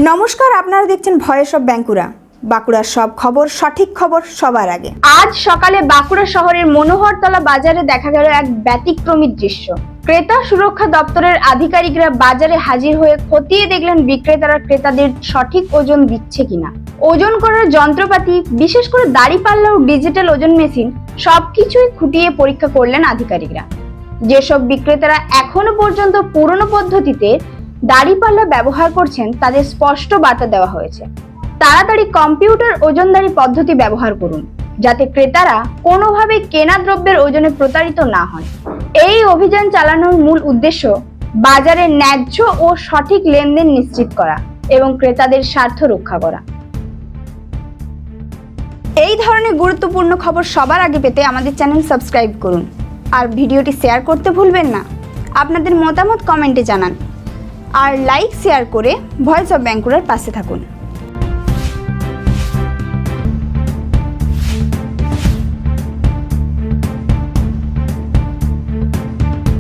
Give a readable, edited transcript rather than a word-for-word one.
নমস্কার, আপনারা দেখছেন ভয়েস অফ বাঁকুড়া। বাঁকুড়ার সব খবর, সঠিক খবর সবার আগে। আজ সকালে বাঁকুড়া শহরের মনোহরতলা বাজারে দেখা গেল এক ব্যতিক্রমী দৃশ্য। ক্রেতা সুরক্ষা দপ্তরের আধিকারিকরা বাজারে হাজির হয়ে খতিয়ে দেখলেন বিক্রেতারা ক্রেতাদের সঠিক ওজন দিচ্ছে কিনা। ওজন করার যন্ত্রপাতি, বিশেষ করে দাঁড়িপাল্লা ও ডিজিটাল ওজন মেশিন সবকিছুই খুঁটিয়ে পরীক্ষা করলেন আধিকারিকরা। যেসব বিক্রেতারা এখনো পর্যন্ত পুরনো পদ্ধতিতে দাঁড়িপাল্লা ব্যবহার করছেন তাদের স্পষ্ট বার্তা দেওয়া হয়েছে, তাড়াতাড়ি কম্পিউটার ওজনদারি পদ্ধতি ব্যবহার করুন, যাতে ক্রেতারা কোনোভাবে কেনা দ্রব্যের ওজনে প্রতারিত না হন। এই অভিযান চালানোর মূল উদ্দেশ্য বাজারে ন্যায্য ও সঠিক লেনদেন নিশ্চিত করা এবং ক্রেতাদের স্বার্থ রক্ষা করা। এই ধরনের গুরুত্বপূর্ণ খবর সবার আগে পেতে আমাদের চ্যানেল সাবস্ক্রাইব করুন আর ভিডিওটি শেয়ার করতে ভুলবেন না। আপনাদের মতামত কমেন্টে জানান আর লাইক শেয়ার করে ভয়েস অফ বাঁকুড়ার পাশে থাকুন।